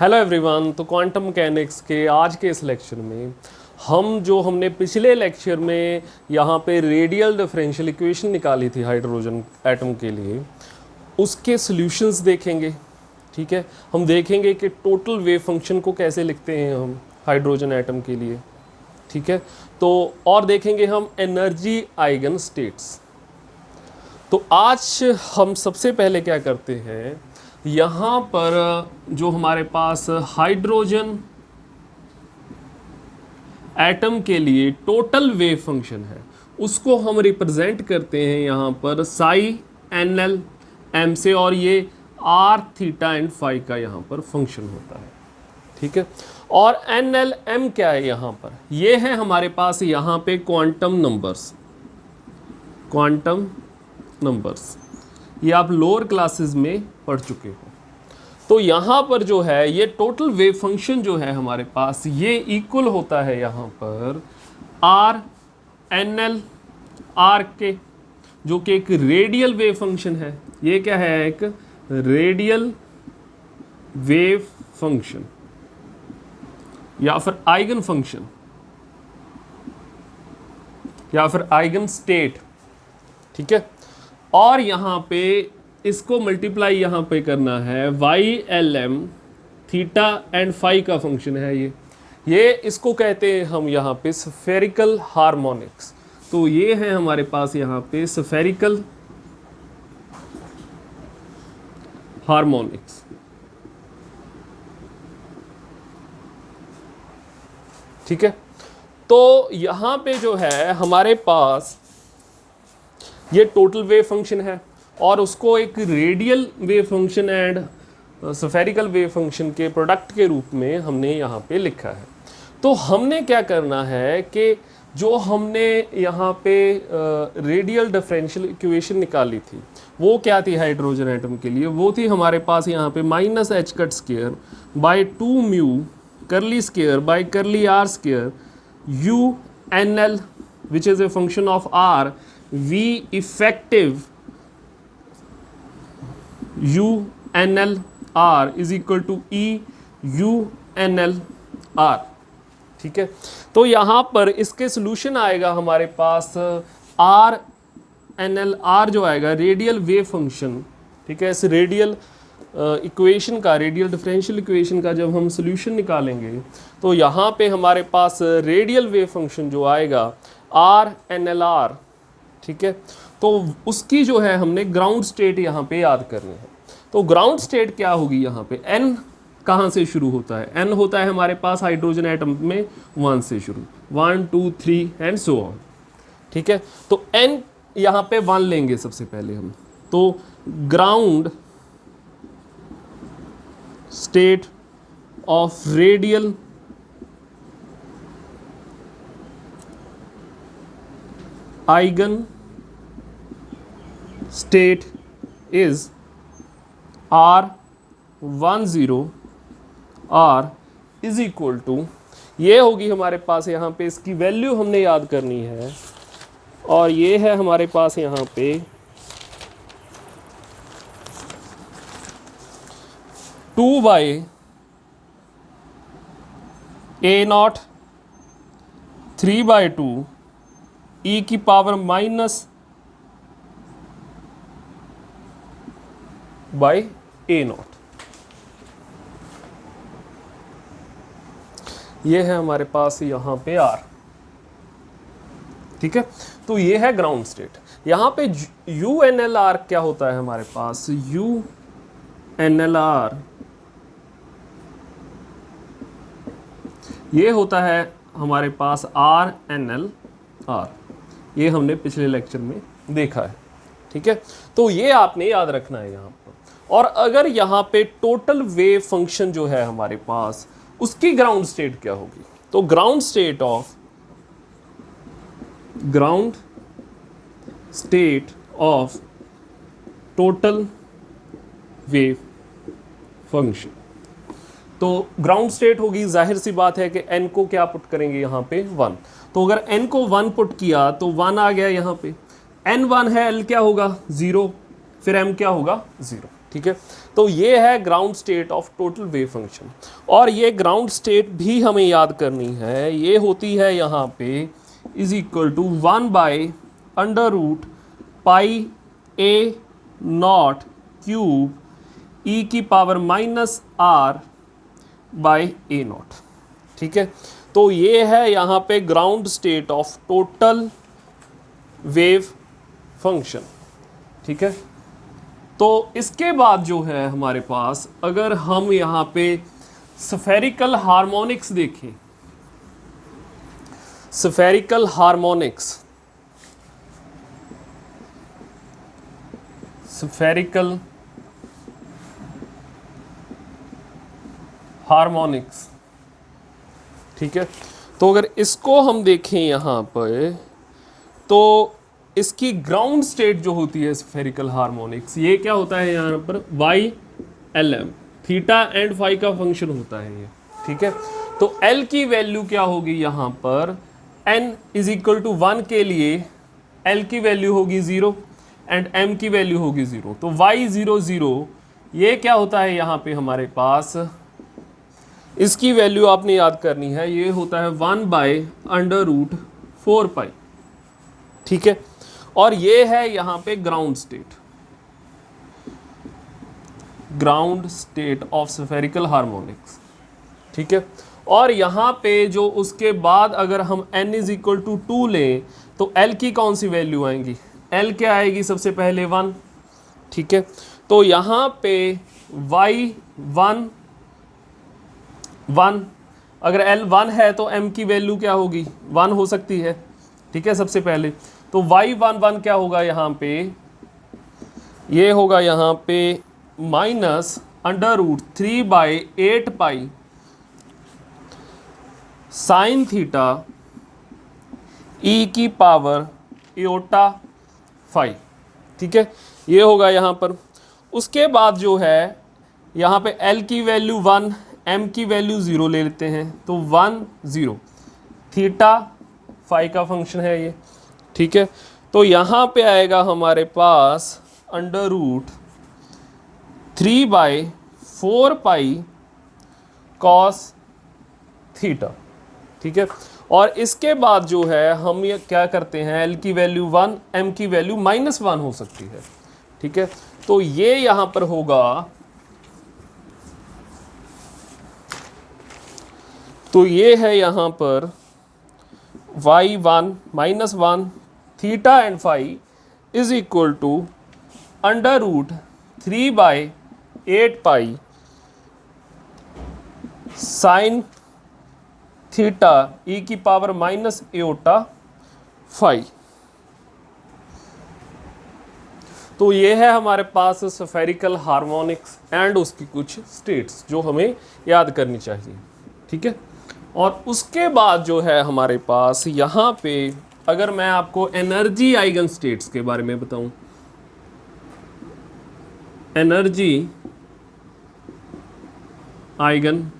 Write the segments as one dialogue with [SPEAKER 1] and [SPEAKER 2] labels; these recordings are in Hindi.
[SPEAKER 1] Hello everyone. तो क्वांटम मैकेनिक्स के आज के इस लेक्चर में हमने पिछले लेक्चर में यहाँ पे रेडियल डिफरेंशियल इक्वेशन निकाली थी हाइड्रोजन एटम के लिए, उसके सॉल्यूशंस देखेंगे। ठीक है, हम देखेंगे कि टोटल वेव फंक्शन को कैसे लिखते हैं हम हाइड्रोजन एटम के लिए। ठीक है, तो और देखेंगे हम एनर्जी आइगन स्टेट्स। तो आज हम सबसे पहले क्या करते हैं, यहाँ पर जो हमारे पास हाइड्रोजन एटम के लिए टोटल वेव फंक्शन है उसको हम रिप्रेजेंट करते हैं यहाँ पर साई एन एल एम से, और ये आर थीटा एंड फाई का यहाँ पर फंक्शन होता है। ठीक है, और एन एल एम क्या है यहाँ पर, ये है हमारे पास यहाँ पे क्वांटम नंबर्स, ये आप लोअर क्लासेस में पढ़ चुके हो। तो यहाँ पर जो है ये टोटल वेव फंक्शन जो है हमारे पास, ये इक्वल होता है यहाँ पर आर एन एल आर के, जो कि एक रेडियल वेव फंक्शन है। ये क्या है, एक रेडियल वेव फंक्शन या फिर आइगन फंक्शन या फिर आइगन स्टेट। ठीक है, और यहाँ पे इसको मल्टीप्लाई यहाँ पे करना है Y L M theta and phi का फंक्शन है ये इसको कहते हैं हम यहाँ पे स्फेरिकल हार्मोनिक्स। तो ये है हमारे पास यहाँ पे स्फेरिकल हार्मोनिक्स। ठीक है, तो यहाँ पे जो है हमारे पास ये टोटल वेव फंक्शन है और उसको एक radial wave function and spherical wave function के प्रोडक्ट के रूप में हमने यहाँ पे लिखा है। तो हमने क्या करना है कि जो हमने यहाँ पे रेडियल डिफरेंशियल इक्वेशन निकाली थी वो क्या थी हाइड्रोजन एटम के लिए, वो थी हमारे पास यहाँ पे minus H cut square by 2 mu curly square by curly R square U N L which is a function of R V effective u n l r is equal to e u n l r। ठीक है, तो यहाँ पर इसके सोल्यूशन आएगा हमारे पास r n l r जो आएगा रेडियल वेव फंक्शन। ठीक है, इस रेडियल इक्वेशन का, रेडियल डिफरेंशियल इक्वेशन का जब हम सोल्यूशन निकालेंगे तो यहाँ पे हमारे पास रेडियल वेव फंक्शन जो आएगा r n l r। ठीक है, तो उसकी जो है हमने ग्राउंड स्टेट यहाँ पे याद करनी है। तो ग्राउंड स्टेट क्या होगी, यहाँ पे n कहाँ से शुरू होता है, n होता है हमारे पास हाइड्रोजन एटम में 1 से शुरू, 1 2 3 एंड सो ऑन। ठीक है, तो n यहाँ पे 1 लेंगे सबसे पहले हम। तो ground state of radial eigen state is R10 R is equal to, ये होगी हमारे पास यहाँ पे, इसकी वैल्यू हमने याद करनी है, और ये है हमारे पास यहाँ पे 2 बाई A0 3 बाई 2 e की पावर माइनस बाई A0। ये है हमारे पास यहाँ पे R। ठीक है, तो ये है ग्राउंड स्टेट। यहाँ पे UNLR क्या होता है हमारे पास, UNLR ये होता है हमारे पास RNLR, ये हमने पिछले लेक्चर में देखा है। ठीक है, तो ये आपने याद रखना है यहाँ पर। और अगर यहाँ पे टोटल वेव फंक्शन जो है हमारे पास, उसकी ग्राउंड स्टेट क्या होगी, तो ground state of total wave function, तो ग्राउंड स्टेट होगी, जाहिर सी बात है कि n को क्या पुट करेंगे यहाँ पे 1। तो अगर n को 1 पुट किया तो 1 आ गया यहाँ पे, n 1 है, l क्या होगा 0, फिर m क्या होगा 0। ठीक है। तो ये है ground state of total wave function. और ये ग्राउंड स्टेट भी हमें याद करनी है, ये होती है यहाँ पे is equal to 1/√πa0 cube e की पावर -r/a0। ठीक है। तो ये है यहाँ पे ground state of total wave function. ठीक है। तो इसके बाद जो है हमारे पास, अगर हम यहाँ पे स्फेरिकल हार्मोनिक्स देखें, स्फेरिकल हार्मोनिक्स, स्फेरिकल हार्मोनिक्स, ठीक है। तो अगर इसको हम देखें यहाँ पर, तो इसकी ग्राउंड स्टेट जो होती है स्फेरिकल हार्मोनिक्स, ये क्या होता है यहाँ पर YLM, थीटा एंड फाई का फंक्शन होता है ये। ठीक है। तो L की वैल्यू क्या होगी यहाँ पर, n इज इक्वल टू 1 के लिए L की वैल्यू होगी 0 एंड M की वैल्यू होगी 0। तो Y00 ये क्या होता है यहाँ पे हमारे पास, इसकी वैल्यू आपने याद करनी है, ये होता है 1/√4π। ठीक है। और ये है यहाँ पे ground state, ground state of spherical harmonics. ठीक है। और यहाँ पे जो उसके बाद अगर हम n इज इक्वल टू 2 लें, तो L की कौन सी वैल्यू आएंगी, L क्या आएगी सबसे पहले 1। ठीक है। तो यहाँ पे Y1 1, अगर L 1 है तो M की वैल्यू क्या होगी, 1 हो सकती है। ठीक है। सबसे पहले तो Y11 क्या होगा यहाँ पे, ये होगा यहाँ पे -√3/8π साइन थीटा e की पावर एओटा फाई। ठीक है। ये होगा यहाँ पर। उसके बाद जो है यहाँ पे L की वैल्यू 1, M की वैल्यू 0 ले लेते हैं, तो 1 0, थीटा फाई का फंक्शन है ये। ठीक है। तो यहाँ पे आएगा हमारे पास √3/4π cos थीटा। ठीक है। और इसके बाद जो है हम ये क्या करते हैं, L की वैल्यू 1, M की वैल्यू -1 हो सकती है। ठीक है। तो ये यहाँ पर होगा, तो ये है यहाँ पर Y1 -1 theta and phi is equal to √3/8π sine theta e की पावर -एओटा फाई। तो ये है हमारे पास स्फेरिकल हार्मोनिक्स एंड उसकी कुछ स्टेट्स जो हमें याद करनी चाहिए। ठीक है। और उसके बाद जो है हमारे पास यहाँ पे, अगर मैं आपको एनर्जी आइगन स्टेट्स के बारे में बताऊं, एनर्जी आइगन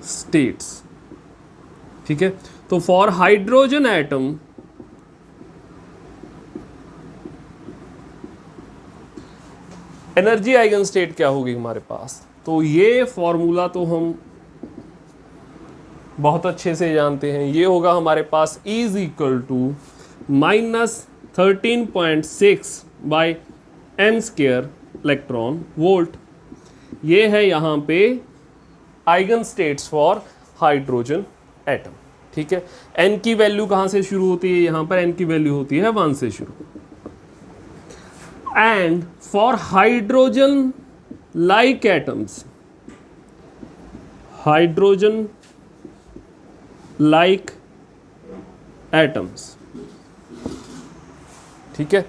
[SPEAKER 1] स्टेट्स। ठीक है। तो for hydrogen atom, energy eigen state क्या होगी हमारे पास, तो ये फॉर्मूला तो हम बहुत अच्छे से जानते हैं। ये होगा हमारे पास E is equal to -13.6/m² electron volt. ये है यहाँ पे eigen states for hydrogen atom. ठीक है। n की वैल्यू कहाँ से शुरू होती है, यहाँ पर n की वैल्यू होती है 1 से शुरू। And for hydrogen like atoms, hydrogen like atoms, ठीक है,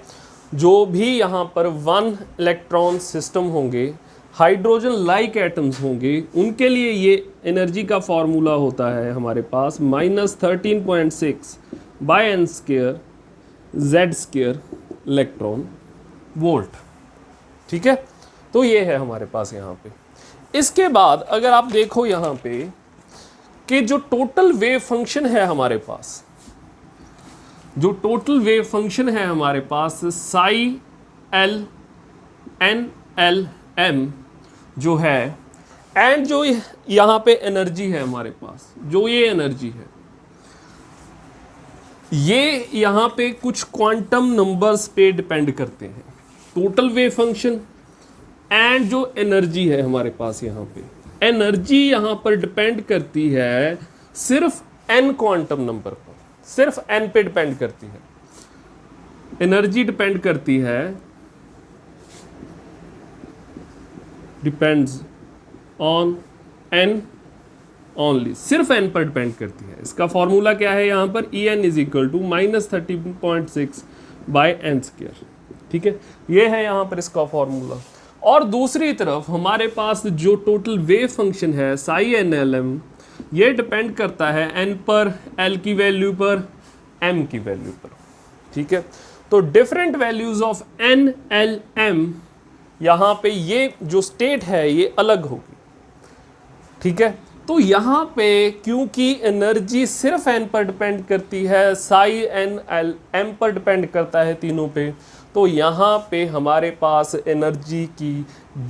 [SPEAKER 1] जो भी यहाँ पर 1 इलेक्ट्रॉन सिस्टम होंगे, हाइड्रोजन लाइक एटम्स होंगे, उनके लिए ये एनर्जी का फॉर्मूला होता है हमारे पास -13.6/n² Z² इलेक्ट्रॉन वोल्ट। ठीक है। तो ये है हमारे पास यहाँ पे। इसके बाद अगर आप देखो यहाँ पे कि जो टोटल वेव फंक्शन है हमारे पास, जो टोटल वेव फंक्शन है हमारे पास, psi L n L M जो है, एंड जो यहाँ पे एनर्जी है हमारे पास, जो ये एनर्जी है, ये यहाँ पे कुछ क्वांटम नंबर्स पे डिपेंड करते हैं। टोटल वेव फंक्शन एंड जो एनर्जी है हमारे पास यहाँ पे, एनर्जी यहाँ पर डिपेंड करती है सिर्फ n क्वांटम नंबर पर, सिर्फ n पे डिपेंड करती है। एनर्जी डिपेंड करती है, डिपेंड्स ऑन n ओनली, सिर्फ n पर डिपेंड करती है। इसका फॉर्मूला क्या है यहाँ पर, En is equal to -13.6 by N square. ठीक है, ये है यहाँ पर इसका फॉर्मूला। और दूसरी तरफ हमारे पास जो टोटल वेव फंक्शन है साई एन एल एम, ये डिपेंड करता है n पर, l की वैल्यू पर, m की वैल्यू पर। ठीक है, तो different values of n, l, m, यहाँ पे ये जो स्टेट है ये अलग होगी। ठीक है, तो यहाँ पे क्योंकि एनर्जी सिर्फ n पर डिपेंड करती है, साई एन एल m पर डिपेंड करता है तीनों पे, तो यहाँ पे हमारे पास एनर्जी की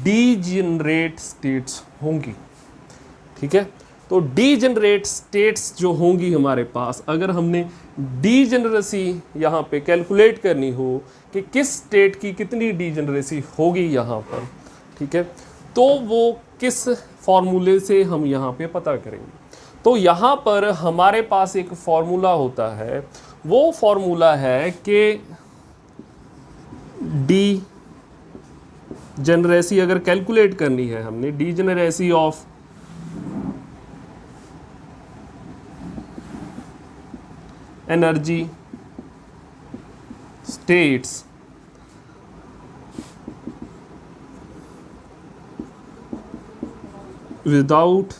[SPEAKER 1] डीजेनरेट स्टेट्स होंगी। ठीक है, तो डीजेनरेट स्टेट्स जो होंगी हमारे पास, अगर हमने डीजेनरेसी यहाँ पे कैलकुलेट करनी हो कि किस स्टेट की कितनी डीजेनरेसी होगी यहाँ पर, ठीक है, तो वो किस फॉर्मूले से हम यहाँ पे पता करेंगे। तो यहाँ पर हमारे पास एक फॉर्मूला होता है, वो फॉर्मूला है कि डी जनरेसी अगर कैलकुलेट करनी है हमने, degeneracy of energy states without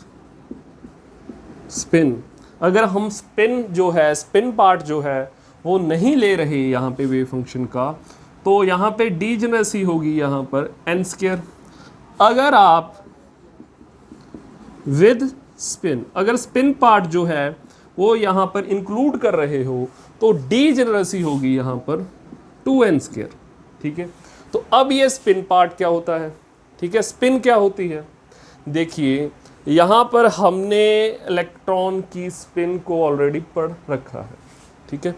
[SPEAKER 1] spin, अगर हम स्पिन जो है, स्पिन पार्ट जो है वो नहीं ले रहे यहाँ पे वेव फंक्शन का, तो यहाँ पे डीजेनरेसी होगी यहाँ पर एन स्क्वायर। अगर आप विद स्पिन, अगर स्पिन पार्ट जो है वो यहाँ पर इंक्लूड कर रहे हो, तो डीजेनरेसी होगी यहाँ पर 2n स्क्वायर। ठीक है, तो अब ये स्पिन पार्ट क्या होता है, ठीक है, स्पिन क्या होती है, देखिए यहाँ पर हमने इलेक्ट्रॉन की स्पिन को ऑलरेडी पढ़ रखा है। ठीक है,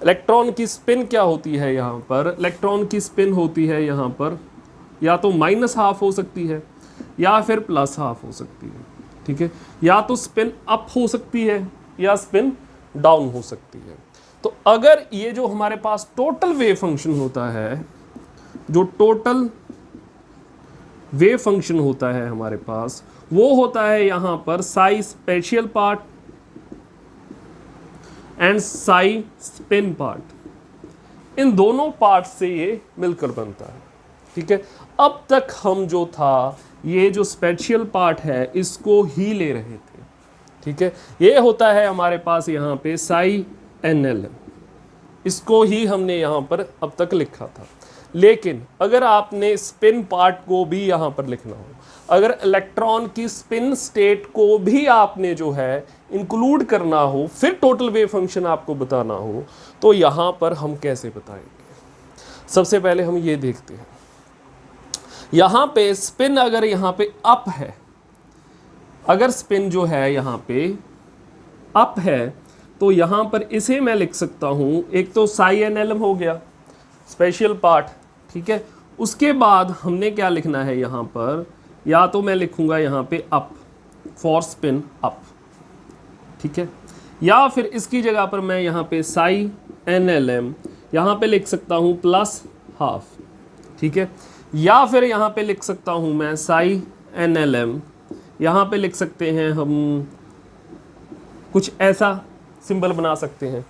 [SPEAKER 1] इलेक्ट्रॉन की स्पिन क्या होती है यहाँ पर, इलेक्ट्रॉन की स्पिन होती है यहाँ पर या तो -½ हो सकती है या फिर +½ हो सकती है। ठीक है, या तो स्पिन अप हो सकती है या स्पिन डाउन हो सकती है। तो अगर ये जो हमारे पास टोटल वेव फंक्शन होता है, जो टोटल वेव फंक्शन होता है हमारे पास, वो होता है यहाँ पर psi spatial part and psi spin part. इन दोनों पार्ट से ये मिलकर बनता है। ठीक है, अब तक हम जो था ये जो स्पेशियल पार्ट है इसको ही ले रहे थे। ठीक है, ये होता है हमारे पास यहाँ पे साई एन एल, इसको ही हमने यहाँ पर अब तक लिखा था। लेकिन अगर आपने स्पिन पार्ट को भी यहाँ पर लिखना हो, अगर इलेक्ट्रॉन की स्पिन स्टेट को भी आपने जो है इंक्लूड करना हो, फिर टोटल वेव फंक्शन आपको बताना हो, तो यहाँ पर हम कैसे बताएंगे। सबसे पहले हम ये देखते हैं, यहाँ पे स्पिन अगर यहाँ पे अप है, अगर स्पिन जो है यहाँ पे अप है, तो यहाँ पर इसे मैं लिख सकता हूँ, एक तो साई एन एल हो गया स्पेशल पार्ट। ठीक है, उसके बाद हमने क्या लिखना है यहाँ पर, या तो मैं लिखूँगा यहाँ पे अप फॉर स्पिन अप। ठीक है, या फिर इसकी जगह पर मैं यहाँ पे साई एन एल एम यहाँ पे लिख सकता हूँ +½ ठीक है, या फिर यहाँ पे लिख सकता हूँ मैं साई एन एल एम, यहाँ पे लिख सकते हैं हम कुछ ऐसा सिंबल बना सकते हैं।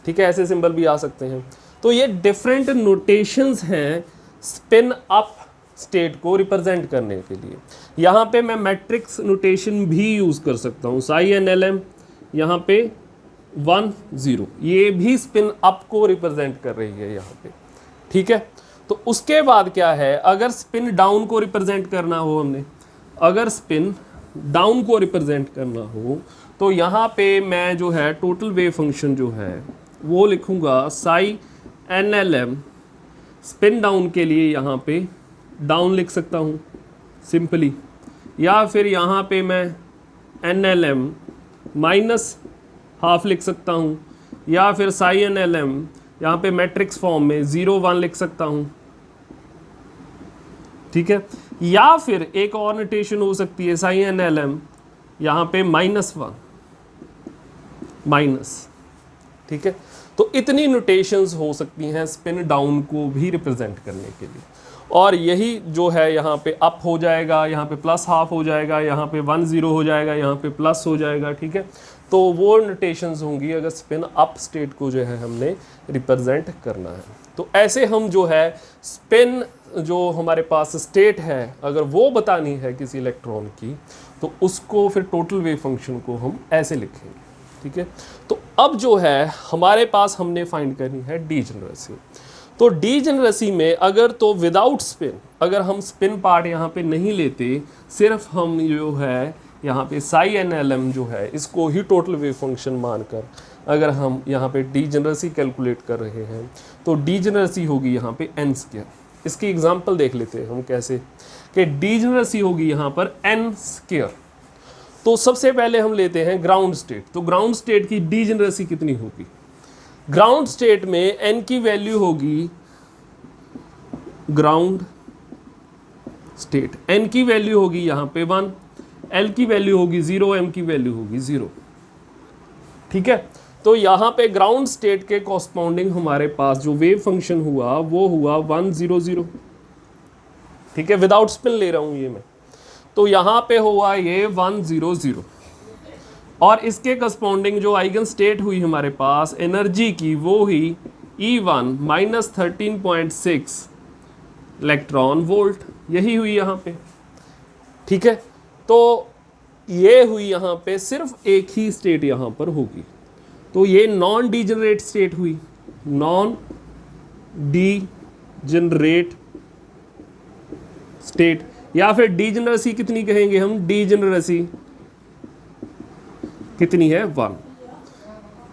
[SPEAKER 1] ठीक है, ऐसे सिंबल भी आ सकते हैं। तो ये डिफरेंट नोटेशंस हैं स्पिन अप स्टेट को रिप्रेजेंट करने के लिए। यहाँ पे मैं मैट्रिक्स नोटेशन भी यूज़ कर सकता हूँ, साई एन एल एम यहाँ पे 1 0, ये भी स्पिन अप को रिप्रेजेंट कर रही है यहाँ पे। ठीक है, तो उसके बाद क्या है, अगर स्पिन डाउन को रिप्रेजेंट करना हो, हमने अगर स्पिन डाउन को रिप्रेजेंट करना हो, तो यहाँ पे मैं जो है टोटल वेव फंक्शन जो है वो लिखूँगा psi N L M spin down के लिए यहाँ पे डाउन लिख सकता हूँ सिंपली, या फिर यहाँ पे मैं NLM माइनस हाफ लिख सकता हूँ, या फिर साई NLM यहाँ पे मैट्रिक्स फॉर्म में 0 1 लिख सकता हूँ, ठीक है। या फिर एक और नोटेशन हो सकती है साई NLM यहाँ पे -1 माइनस, ठीक है। तो इतनी नोटेशंस हो सकती हैं स्पिन डाउन को भी रिप्रेजेंट करने के लिए, और यही जो है यहाँ पे अप हो जाएगा, यहाँ पे प्लस हाफ हो जाएगा, यहाँ पे 1 0 हो जाएगा, यहाँ पे प्लस हो जाएगा, ठीक है। तो वो नोटेशंस होंगी अगर स्पिन अप स्टेट को जो है हमने रिप्रेजेंट करना है। तो ऐसे हम जो है स्पिन जो हमारे पास स्टेट है अगर वो बतानी है किसी इलेक्ट्रॉन की, तो उसको फिर टोटल वेव फंक्शन को हम ऐसे लिखेंगे, ठीक है। तो अब जो है हमारे पास हमने फाइंड करनी है डीजेनरेसी। तो डीजेनरेसी में अगर तो विदाउट स्पिन, अगर हम स्पिन पार्ट यहाँ पे नहीं लेते, सिर्फ हम जो है यहाँ पे साई NLM जो है इसको ही टोटल वेव फंक्शन मानकर अगर हम यहाँ पे डीजेनरेसी कैलकुलेट कर रहे हैं, तो डीजेनरेसी होगी यहाँ पे n²। इसकी एग्जांपल देख लेते हैं हम कैसे, कि डीजेनरेसी होगी यहाँ पर n²। तो सबसे पहले हम लेते हैं ग्राउंड स्टेट। तो ग्राउंड स्टेट की डीजेनरेसी कितनी होगी? ग्राउंड स्टेट में n की वैल्यू होगी, ग्राउंड स्टेट n की वैल्यू होगी यहाँ पे 1, L की वैल्यू होगी 0, M की वैल्यू होगी 0, ठीक है। तो यहाँ पे ग्राउंड स्टेट के कॉरस्पॉन्डिंग हमारे पास जो वेव फंक्शन हुआ वो हुआ 1 0 0, ठीक है। विदाउट स्पिन ले रहा हूँ ये मैं, तो यहाँ पे हुआ ये 1 0 0, और इसके कॉरस्पॉन्डिंग जो आइगन स्टेट हुई हमारे पास एनर्जी की वो हुई E1 -13.6 इलेक्ट्रॉन वोल्ट, यही हुई यहाँ पे, ठीक है। तो ये हुई यहाँ पे सिर्फ एक ही स्टेट यहाँ पर होगी, तो ये नॉन डीजनरेट स्टेट हुई, नॉन डीजनरेट स्टेट, या फिर डीजनरेसी कितनी कहेंगे हम? डीजनरेसी कितनी है? 1,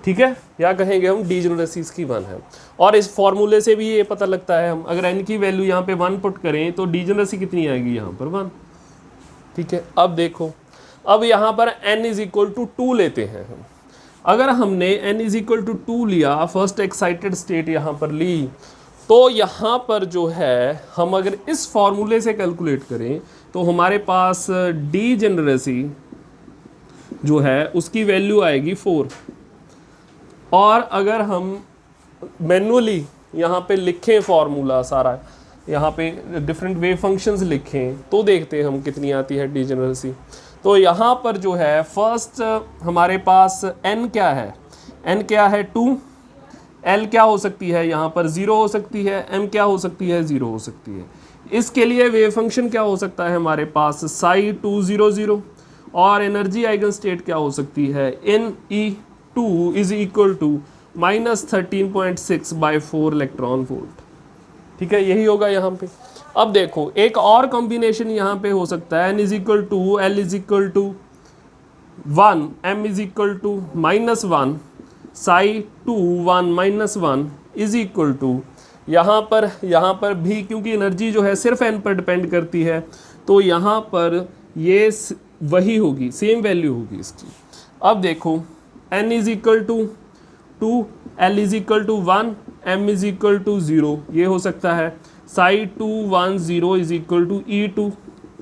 [SPEAKER 1] ठीक है। या कहेंगे हम डीजनरेसी इसकी 1 है। और इस फॉर्मूले से भी ये पता लगता है, हम अगर n की वैल्यू यहाँ पे 1 पुट करें तो डीजनरेसी कितनी आएगी यहाँ पर? 1, ठीक है। अब देखो, अब यहाँ पर n = 2 लेते हैं हम। अगर हमने n = 2 लिया, फर्स्ट एक्साइटेड स्टेट यहाँ पर ली, तो यहाँ पर जो है हम अगर इस फॉर्मूले से कैलकुलेट करें तो हमारे पास डीजेनरेसी जो है उसकी वैल्यू आएगी 4। और अगर हम मैनुअली यहाँ पे लिखें फॉर्मूला सारा, यहाँ पे डिफरेंट वेव फंक्शंस लिखें, तो देखते हैं हम कितनी आती है डीजेनरेसी। तो यहाँ पर जो है फर्स्ट हमारे पास n क्या है? n क्या है? 2। L क्या हो सकती है? यहाँ पर 0 हो सकती है। M क्या हो सकती है? 0 हो सकती है। इसके लिए वेव फंक्शन क्या हो सकता है हमारे पास? साई 2 0 0। और एनर्जी आइगन स्टेट क्या हो सकती है? Ne2 = -13.6/4 इलेक्ट्रॉन वोल्ट, ठीक है। यही होगा यहाँ पे। अब देखो एक और कॉम्बिनेशन यहाँ पे हो सकता है, n = 2, L = 1, M = -1, साई 2 1 -1 = यहाँ पर भी क्योंकि एनर्जी जो है सिर्फ n पर डिपेंड करती है, तो यहाँ पर ये वही होगी, सेम वैल्यू होगी इसकी। अब देखो n = 2, L = 1, M = 0, ये हो सकता है। साई 2 1 0 = E2,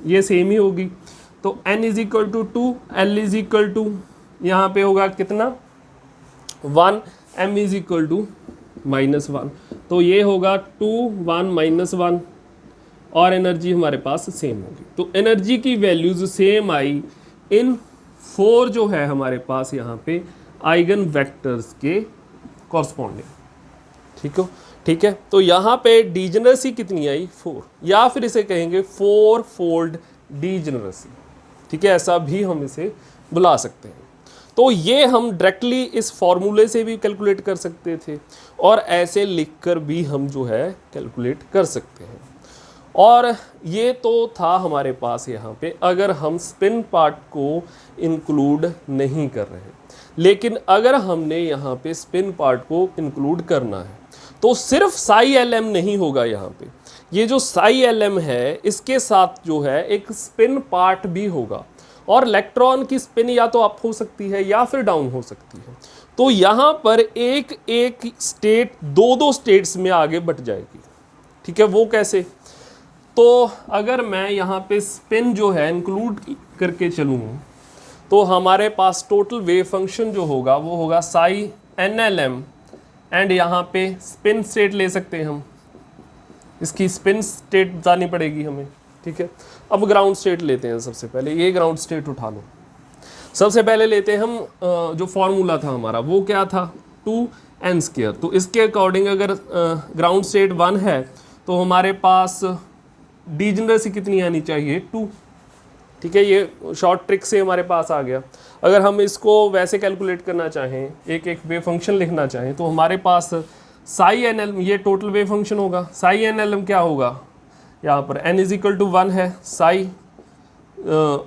[SPEAKER 1] ये सेम ही होगी। तो n = 2, L = यहाँ पे होगा कितना? 1, M = -1, तो ये होगा 2 1 -1, और एनर्जी हमारे पास सेम होगी। तो एनर्जी की वैल्यूज सेम आई इन 4 जो है हमारे पास यहाँ पे आइगन वेक्टर्स के कॉरस्पॉन्डिंग, ठीक है। तो यहाँ पे डीजेनरेसी कितनी आई? 4, या फिर इसे कहेंगे 4-फोल्ड डीजेनरेसी, ठीक है। ऐसा भी हम इसे बुला सकते हैं। तो ये हम डायरेक्टली इस फॉर्मूले से भी कैलकुलेट कर सकते थे, और ऐसे लिखकर भी हम जो है कैलकुलेट कर सकते हैं। और ये तो था हमारे पास यहाँ पे अगर हम स्पिन पार्ट को इंक्लूड नहीं कर रहे हैं। लेकिन अगर हमने यहाँ पे स्पिन पार्ट को इंक्लूड करना है तो सिर्फ साई LM नहीं होगा यहाँ पे, ये जो साई एल एम है इसके साथ जो है एक स्पिन पार्ट भी होगा, और इलेक्ट्रॉन की स्पिन या तो अप हो सकती है या फिर डाउन हो सकती है। तो यहाँ पर एक एक स्टेट दो दो स्टेट्स में आगे बढ़ जाएगी। ठीक है, वो कैसे? तो अगर मैं यहाँ पे स्पिन जो है इंक्लूड करके चलूँ तो हमारे पास टोटल वेव फंक्शन जो होगा वो होगा psi N L M, and यहाँ पे स्पिन स्टेट ले सकते हैं हम, इसकी स्पिन स्टेट जानी पड़ेगी हमें। ठीक है, अब ग्राउंड स्टेट लेते हैं। सबसे पहले ये ग्राउंड स्टेट उठा लो। सबसे पहले लेते हैं हम जो फॉर्मूला था हमारा वो क्या था, 2n²। तो इसके अकॉर्डिंग अगर ग्राउंड स्टेट 1 है तो हमारे पास डिजेनरेसी कितनी आनी चाहिए, 2। ठीक है, ये शॉर्ट ट्रिक से हमारे पास आ गया। अगर हम इसको वैसे कैलकुलेट करना चाहें, एक एक वेव फंक्शन लिखना चाहें, तो हमारे पास साई एन एल, ये टोटल वेव फंक्शन होगा। साई एन एल एम क्या होगा, यहाँ पर n इज इक्वल टू 1 है, साई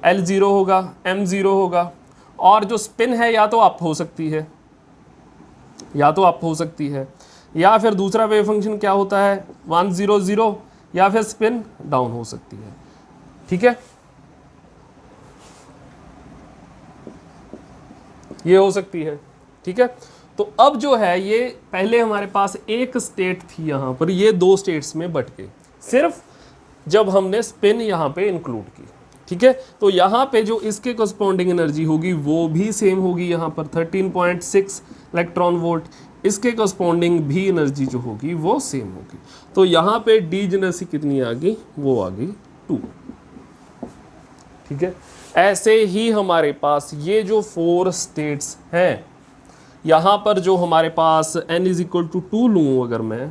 [SPEAKER 1] L 0 होगा, M 0 होगा, और जो स्पिन है या तो अप हो सकती है, या तो अप हो सकती है, या फिर दूसरा वेव फंक्शन क्या होता है 1 0 0, या फिर स्पिन डाउन हो सकती है। ठीक है, ये हो सकती है। ठीक है, तो अब जो है ये पहले हमारे पास एक स्टेट थी यहाँ पर, ये दो स्टेट्स में बट गई सिर्फ जब हमने स्पिन यहाँ पे इंक्लूड की। ठीक है, तो यहाँ पे जो इसके कॉरस्पॉन्डिंग एनर्जी होगी वो भी सेम होगी, यहाँ पर 13.6 इलेक्ट्रॉन वोल्ट। इसके कॉरस्पॉन्डिंग भी एनर्जी जो होगी वो सेम होगी। तो यहाँ पे डिजेनरेसी कितनी आ गई, वो आ गई 2। ठीक है, ऐसे ही हमारे पास ये जो 4 स्टेट्स हैं, यहाँ पर जो हमारे पास n इज इक्वल टू 2 लूँ अगर मैं,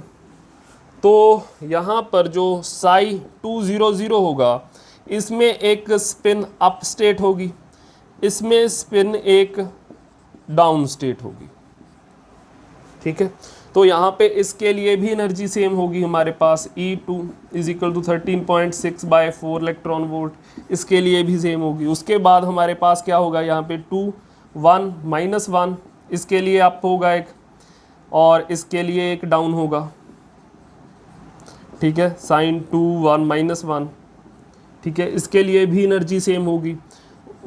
[SPEAKER 1] तो यहाँ पर जो साई 2 0 0 होगा, इसमें एक स्पिन अप स्टेट होगी, इसमें स्पिन एक डाउन स्टेट होगी। ठीक है, तो यहाँ पे इसके लिए भी एनर्जी सेम होगी हमारे पास, E2 is equal to 13.6/4 electron volt, इसके लिए भी सेम होगी। उसके बाद हमारे पास क्या होगा, यहाँ पे 2 1 -1, इसके लिए अप होगा एक, और इसके लिए एक डाउन होगा। ठीक है, साइन 2 1 -1। ठीक है, इसके लिए भी एनर्जी सेम होगी,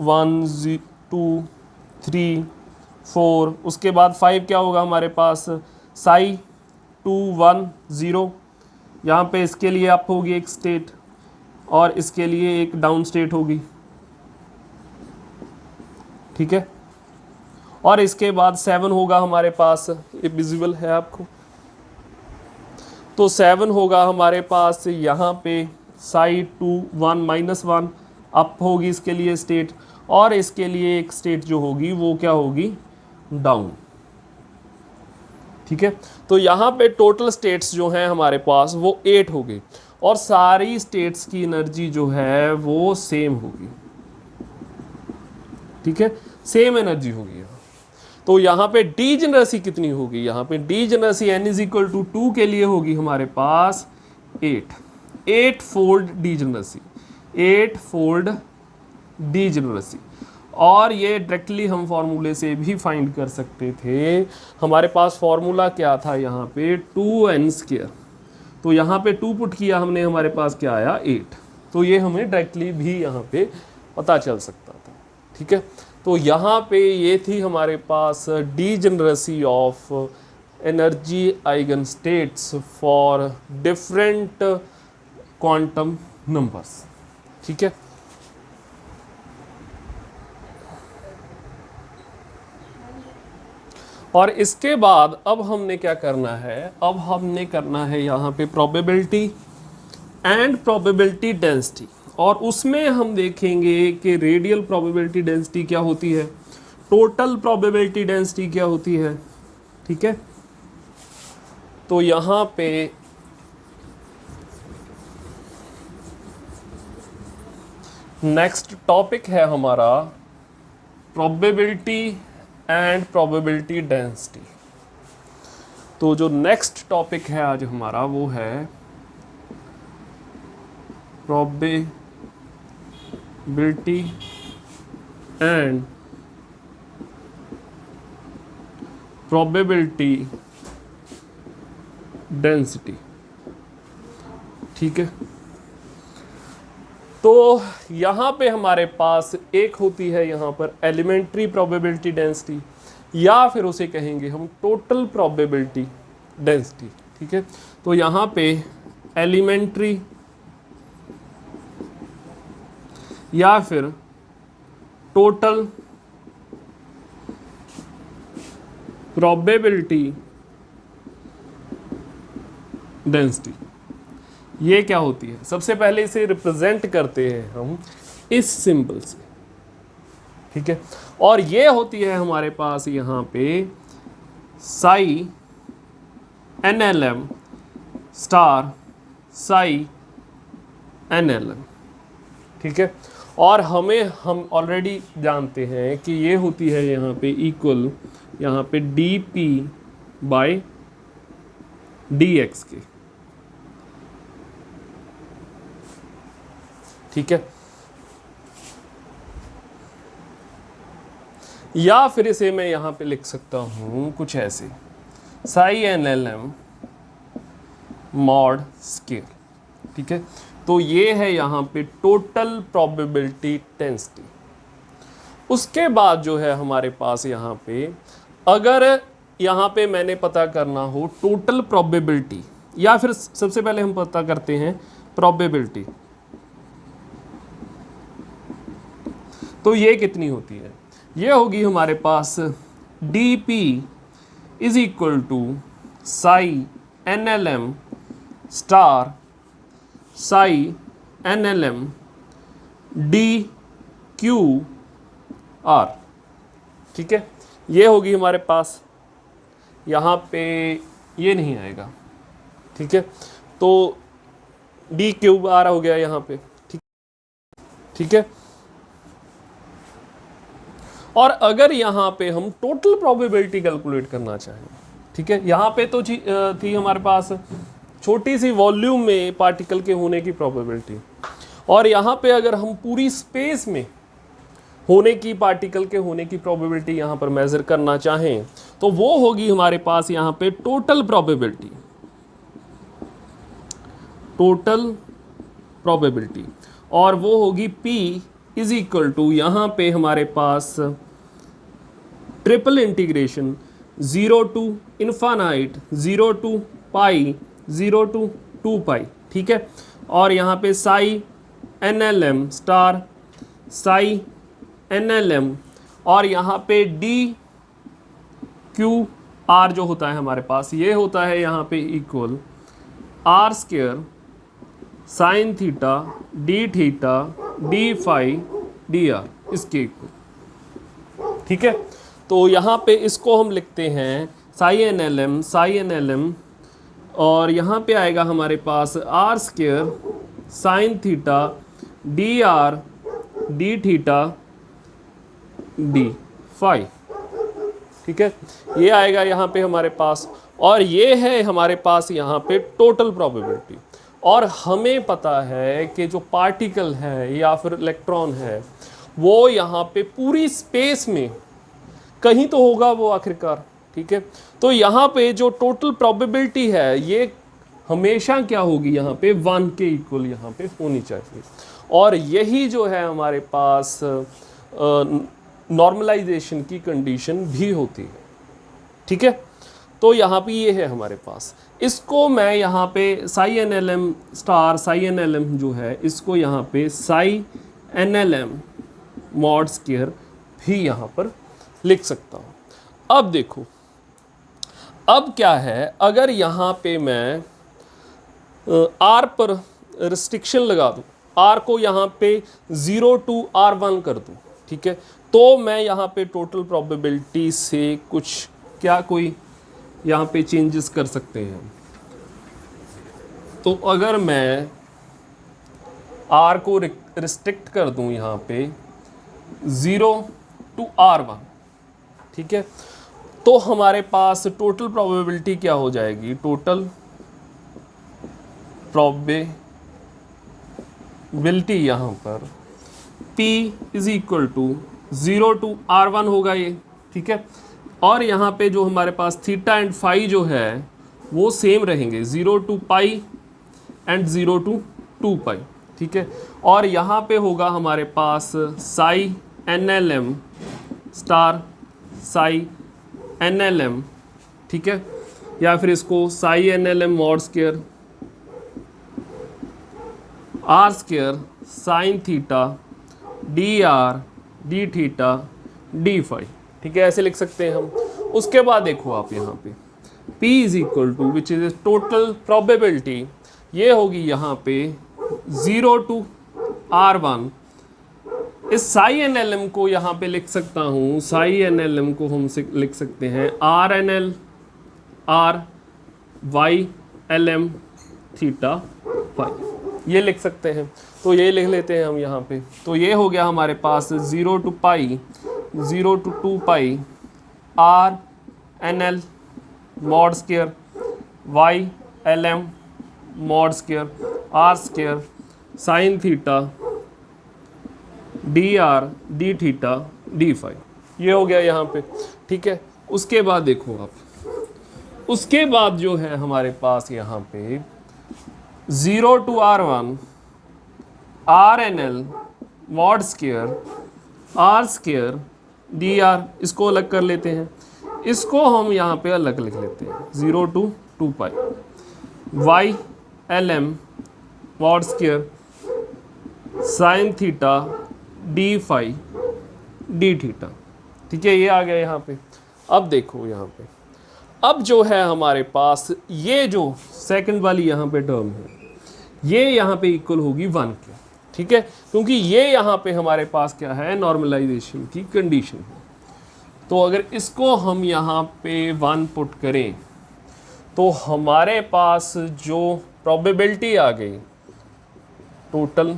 [SPEAKER 1] 1 2 3 4। उसके बाद 5 क्या होगा हमारे पास, साई 2 1 0, यहाँ पे इसके लिए अप होगी एक स्टेट, और इसके लिए एक डाउन स्टेट होगी। ठीक है, और इसके बाद 7 होगा हमारे पास, ये विजिबल है आपको, तो 7 होगा हमारे पास यहाँ पे साई 2 1 -1 अप होगी इसके लिए स्टेट, और इसके लिए एक स्टेट जो होगी वो क्या होगी, डाउन। ठीक है, तो यहाँ पे टोटल स्टेट्स जो हैं हमारे पास वो 8 हो गई, और सारी स्टेट्स की एनर्जी जो है वो सेम होगी। ठीक है, सेम एनर्जी होगी। तो यहाँ पे डिजेनरेसी कितनी होगी, यहाँ पे degeneracy n is equal to 2 के लिए होगी हमारे पास 8 फोल्ड डिजेनरेसी, 8 फोल्ड डिजेनरेसी। और ये डायरेक्टली हम फार्मूले से भी फाइंड कर सकते थे। हमारे पास फार्मूला क्या था यहाँ पे, 2n²। तो यहाँ पे 2 पुट किया हमने, हमारे पास क्या आया 8। तो ये हमें डायरेक्टली भी यहाँ पे पता चल सकता था। ठीक है, तो यहाँ पे ये थी हमारे पास degeneracy of energy eigen states for different quantum numbers. ठीक है, और इसके बाद अब हमने क्या करना है, अब हमने करना है यहाँ पे प्रोबेबिलिटी एंड प्रोबेबिलिटी डेंसिटी, और उसमें हम देखेंगे कि रेडियल प्रोबेबिलिटी डेंसिटी क्या होती है, टोटल प्रोबेबिलिटी डेंसिटी क्या होती है। ठीक है, तो यहाँ पे नेक्स्ट टॉपिक है हमारा प्रोबेबिलिटी एंड प्रोबेबिलिटी डेंसिटी। तो जो नेक्स्ट टॉपिक है आज हमारा वो है प्रोबेबिलिटी एंड प्रोबेबिलिटी डेंसिटी। ठीक है। तो यहाँ पे हमारे पास एक होती है यहाँ पर एलिमेंट्री प्रोबेबिलिटी डेंसिटी, या फिर उसे कहेंगे हम टोटल प्रोबेबिलिटी डेंसिटी। ठीक है, तो यहाँ पे एलिमेंट्री या फिर टोटल प्रोबेबिलिटी डेंसिटी, ये क्या होती है? सबसे पहले इसे रिप्रेजेंट करते हैं हम इस सिंबल से। ठीक है, और ये होती है हमारे पास यहाँ पे psi NLM star psi NLM। ठीक है, और हम ऑलरेडी जानते हैं कि ये होती है यहाँ पे इक्वल यहाँ पे dp बाय dx के। ठीक है, या फिर इसे मैं यहाँ पे लिख सकता हूँ कुछ ऐसे, साई NLM मॉड स्केयर। ठीक है, तो ये है यहाँ पे टोटल प्रोबेबिलिटी डेंसिटी। उसके बाद जो है हमारे पास यहाँ पे, अगर यहाँ पे मैंने पता करना हो टोटल प्रोबेबिलिटी, या फिर सबसे पहले हम पता करते हैं प्रोबेबिलिटी, तो ये कितनी होती है? ये होगी हमारे पास dp is equal to psi NLM star psi NLM DQR। ठीक है, ये होगी हमारे पास, यहाँ पे ये नहीं आएगा। ठीक है, तो DQR हो गया यहाँ पे। ठीक है, और अगर यहाँ पे हम टोटल प्रोबेबिलिटी कैलकुलेट करना चाहें, ठीक है, यहाँ पे तो थी हमारे पास छोटी सी वॉल्यूम में पार्टिकल के होने की प्रोबेबिलिटी, और यहाँ पे अगर हम पूरी स्पेस में होने की, पार्टिकल के होने की प्रोबेबिलिटी यहाँ पर मेजर करना चाहें, तो वो होगी हमारे पास यहाँ पे टोटल प्रोबेबिलिटी, टोटल प्रोबेबिलिटी, और वो होगी P इज इक्वल टू यहाँ पे हमारे पास triple integration 0 to infinite 0 to pi 0 to 2 pi. ठीक है, और यहाँ पे psi NLM star psi NLM, और यहाँ पे DQR जो होता है हमारे पास, ये होता है यहाँ पे equal R square sine theta D theta D phi D R, इसके इक्वल। ठीक है, तो यहाँ पे इसको हम लिखते हैं साई NLM, और यहाँ पे आएगा हमारे पास R square sine theta D R D theta D phi. ठीक है, ये आएगा यहाँ पे हमारे पास, और ये है हमारे पास यहाँ पे टोटल प्रोबेबिलिटी। और हमें पता है कि जो पार्टिकल है या फिर इलेक्ट्रॉन है, वो यहाँ पे पूरी स्पेस में कहीं तो होगा वो आखिरकार। ठीक है, तो यहाँ पे जो टोटल प्रोबेबिलिटी है ये हमेशा क्या होगी, यहाँ पे 1 के इक्वल यहाँ पे होनी चाहिए, और यही जो है हमारे पास नॉर्मलाइजेशन की कंडीशन भी होती है। ठीक है, तो यहाँ पे ये है हमारे पास, इसको मैं यहाँ पे psi NLM star psi NLM जो है, इसको यहाँ पे साई NLM मॉड स्क्वायर भी यहाँ पर लिख सकता हूँ। अब देखो, अब क्या है, अगर यहाँ पे मैं R पर रिस्ट्रिक्शन लगा दूँ, R को यहाँ पे 0 टू R1 कर दूँ, ठीक है, तो मैं यहाँ पे टोटल प्रोबेबिलिटी से कुछ क्या कोई यहाँ पे चेंजेस कर सकते हैं। तो अगर मैं R को रिस्ट्रिक्ट कर दूँ यहाँ पे 0 टू R1, ठीक है, तो हमारे पास टोटल प्रोबेबिलिटी क्या हो जाएगी, टोटल प्रोबेबिलिटी यहाँ पर P is equal to 0 to R1 होगा ये। ठीक है, और यहाँ पे जो हमारे पास थीटा एंड फाई जो है वो सेम रहेंगे, 0 to pi and 0 to 2 pi, ठीक है। और यहाँ पे होगा हमारे पास psi NLM star psi NLM, ठीक है, या फिर इसको psi NLM mod square r square sine theta DR D theta D phi, ठीक है, ऐसे लिख सकते हैं हम। उसके बाद देखो आप यहाँ पे P is equal to which is total probability, ये होगी यहाँ पे 0 to R1। इस साई NLM को यहाँ पे लिख सकता हूँ, साई NLM को हम लिख सकते हैं RNL R Y LM theta phi, ये लिख सकते हैं। तो ये लिख लेते हैं हम यहाँ पे। तो ये हो गया हमारे पास 0 to pi 0 to 2 pi R NL mod square Y LM mod square R square sine theta DR D theta D phi, ये हो गया यहाँ पे, ठीक है। उसके बाद देखो आप, उसके बाद जो है हमारे पास यहाँ पे 0 to R1 RNL mod square R square DR, इसको अलग कर लेते हैं, इसको हम यहाँ पे अलग लिख लेते हैं 0 to 2 pi Y LM mod square sine theta D phi D theta, ठीक है, ये आ गया यहाँ पे। अब देखो यहाँ पे, अब जो है हमारे पास ये जो सेकंड वाली यहाँ पे टर्म है, ये यहाँ पे इक्वल होगी 1 के, ठीक है, क्योंकि ये यहाँ पे हमारे पास क्या है, नॉर्मलाइजेशन की कंडीशन है। तो अगर इसको हम यहाँ पे 1 पुट करें तो हमारे पास जो प्रोबेबिलिटी आ गई, टोटल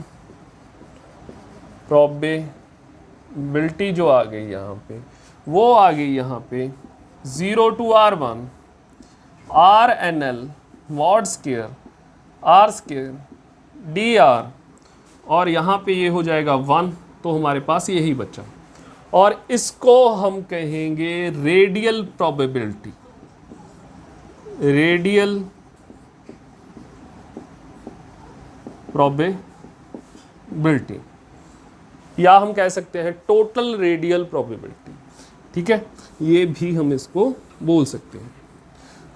[SPEAKER 1] प्रोबेबिलिटी जो आ गई यहाँ पे, वो आ गई यहाँ पे 0 to R1 RNL mod square R square DR, और यहाँ पे ये हो जाएगा 1, तो हमारे पास यही बचा। और इसको हम कहेंगे रेडियल प्रोबेबिलिटी, रेडियल प्रोबेबिलिटी, या हम कह सकते हैं टोटल रेडियल प्रोबेबिलिटी, ठीक है, ये भी हम इसको बोल सकते हैं।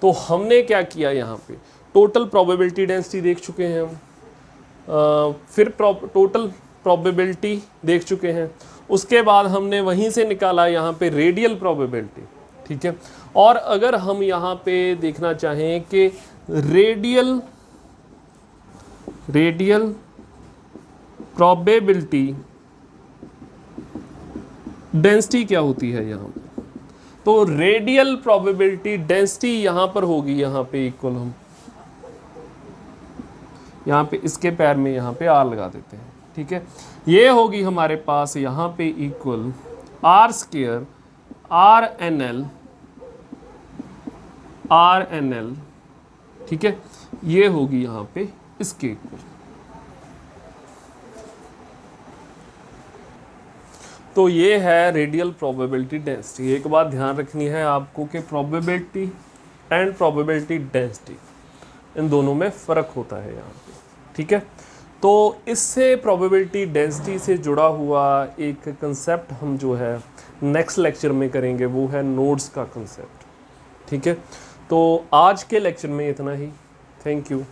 [SPEAKER 1] तो हमने क्या किया, यहाँ पे टोटल प्रोबेबिलिटी डेंसिटी देख चुके हैं हम, फिर टोटल प्रोबेबिलिटी देख चुके हैं, उसके बाद हमने वहीं से निकाला यहाँ पे रेडियल प्रोबेबिलिटी, ठीक है। और अगर हम यहाँ पे देखना चाहें कि रेडियल प्रोबेबिलिटी डेंसिटी क्या होती है यहाँ पे, तो रेडियल प्रोबेबिलिटी डेंसिटी यहाँ पर होगी, यहाँ पे इक्वल, हम यहाँ पे इसके पैर में यहाँ पे R लगा देते हैं, ठीक है, ये होगी हमारे पास यहाँ पे इक्वल R स्क्वायर RNL, ठीक है, ये होगी यहाँ पे इसके इक्वल। तो ये है रेडियल प्रोबेबिलिटी डेंसिटी। एक बात ध्यान रखनी है आपको कि प्रोबेबिलिटी एंड प्रोबेबिलिटी डेंसिटी, इन दोनों में फ़र्क होता है यहाँ पे, ठीक है। तो इससे प्रोबेबिलिटी डेंसिटी से जुड़ा हुआ एक कंसेप्ट हम जो है नेक्स्ट लेक्चर में करेंगे, वो है नोड्स का कंसेप्ट, ठीक है। तो आज के लेक्चर में इतना ही, थैंक यू।